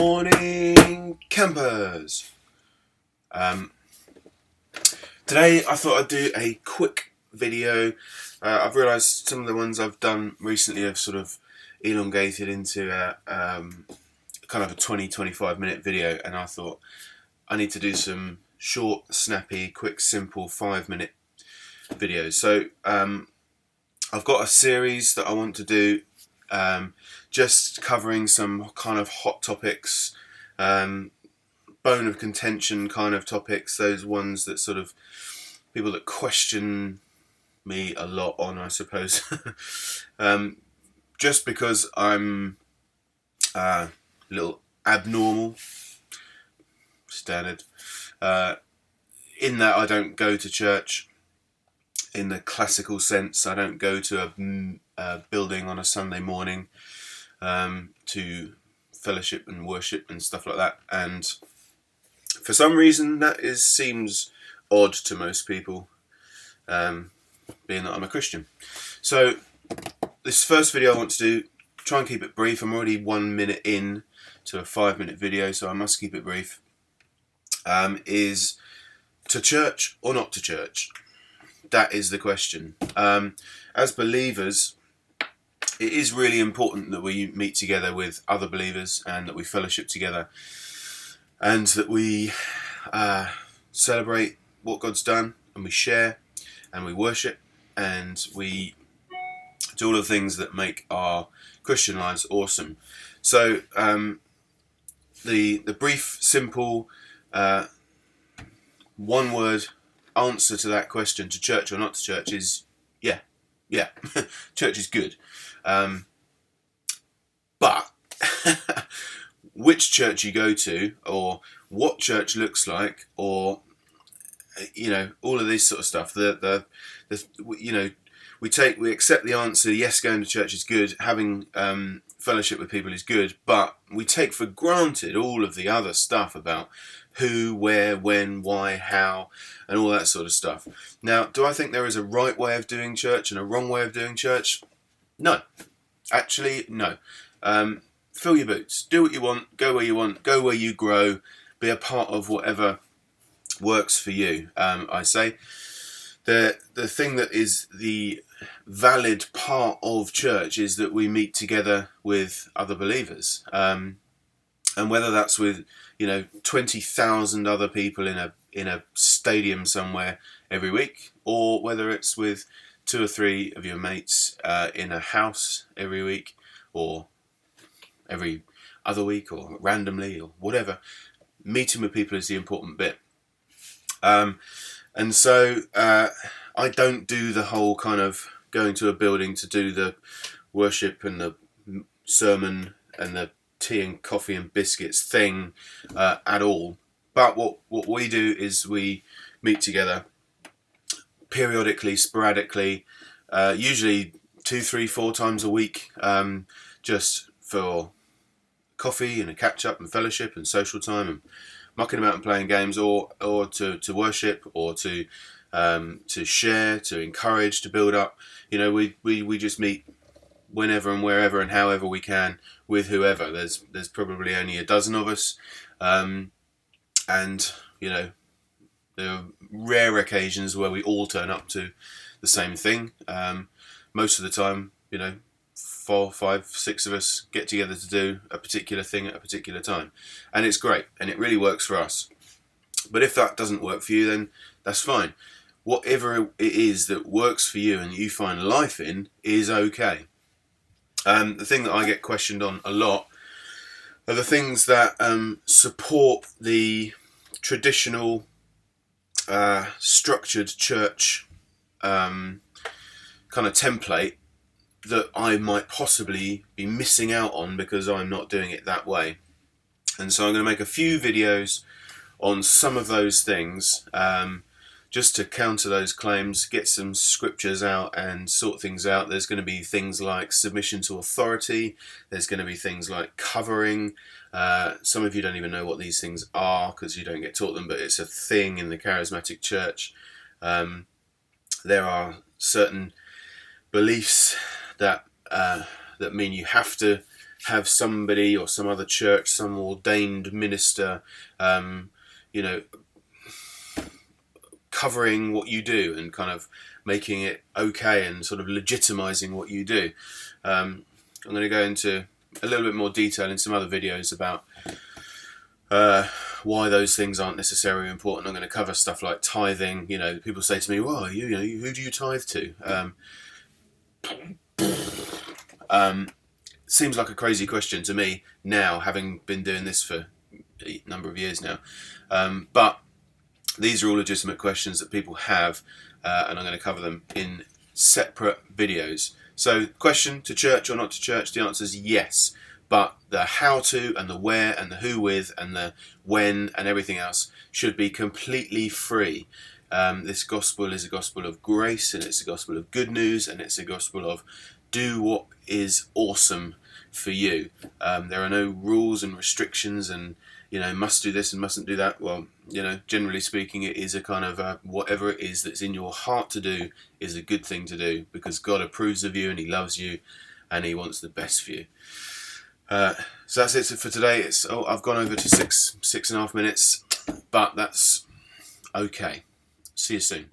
Morning, campers. Today I thought I'd do a quick video. I've realised some of the ones I've done recently have sort of elongated into a kind of a 20-25 minute video, and I thought I need to do some short, snappy, quick, simple 5-minute videos. So I've got a series that I want to do, just covering some kind of hot topics, bone of contention kind of topics, those ones that sort of people that question me a lot on, I suppose. Just because I'm a little abnormal, standard, in that I don't go to church in the classical sense. I don't go to a building on a Sunday morning to fellowship and worship and stuff like that, and for some reason that seems odd to most people, being that I'm a Christian. So this first video I want to do, try and keep it brief. I'm already 1 minute in to a 5-minute video, so I must keep it brief. Is to church or not to church? That is the question. As believers, it is really important that we meet together with other believers and that we fellowship together and that we celebrate what God's done, and we share and we worship and we do all the things that make our Christian lives awesome. So the brief, simple, one-word answer to that question, to church or not to church, is yeah. Church is good. But which church you go to, or what church looks like, or all of this sort of stuff. We accept the answer, yes, going to church is good, having fellowship with people is good, but we take for granted all of the other stuff about who, where, when, why, how, and all that sort of stuff. Now, do I think there is a right way of doing church and a wrong way of doing church? No. Actually, no. Fill your boots. Do what you want. Go where you want. Go where you grow. Be a part of whatever works for you. I say the thing that is the valid part of church is that we meet together with other believers, and whether that's with 20,000 other people in a stadium somewhere every week, or whether it's with 2 or 3 of your mates in a house every week, or every other week, or randomly, or whatever. Meeting with people is the important bit. And so I don't do the whole kind of going to a building to do the worship and the sermon and the tea and coffee and biscuits thing at all. But what we do is we meet together periodically, sporadically, usually 2, 3, 4 times a week, just for coffee and a catch up and fellowship and social time and mucking about and playing games, or to worship, or to share, to encourage, to build up. We just meet whenever and wherever and however we can with whoever. There's probably only a dozen of us, and there are rare occasions where we all turn up to the same thing. Most of the time, 4, 5, 6 of us get together to do a particular thing at a particular time, and it's great, and it really works for us. But if that doesn't work for you, then that's fine. Whatever it is that works for you and you find life in is okay. The thing that I get questioned on a lot are the things that support the traditional structured church kind of template that I might possibly be missing out on because I'm not doing it that way. And so I'm going to make a few videos on some of those things, just to counter those claims, get some scriptures out and sort things out. There's going to be things like submission to authority. There's going to be things like covering. Some of you don't even know what these things are because you don't get taught them, but it's a thing in the charismatic church. There are certain beliefs that that mean you have to have somebody or some other church, some ordained minister, you know, covering what you do and kind of making it okay and sort of legitimizing what you do. I'm going to go into a little bit more detail in some other videos about why those things aren't necessarily important. I'm going to cover stuff like tithing. You know, people say to me, "Well, who do you tithe to?" Seems like a crazy question to me now, having been doing this for a number of years now. But these are all legitimate questions that people have, and I'm going to cover them in separate videos. So, question, to church or not to church? The answer is yes. But the how to and the where and the who with and the when and everything else should be completely free. This gospel is a gospel of grace, and it's a gospel of good news, and it's a gospel of do what is awesome for you. There are no rules and restrictions and, must do this and mustn't do that. Well, generally speaking, it is a kind of whatever it is that's in your heart to do is a good thing to do, because God approves of you and He loves you and He wants the best for you. So that's it for today. I've gone over to 6.5 minutes, but that's okay. See you soon.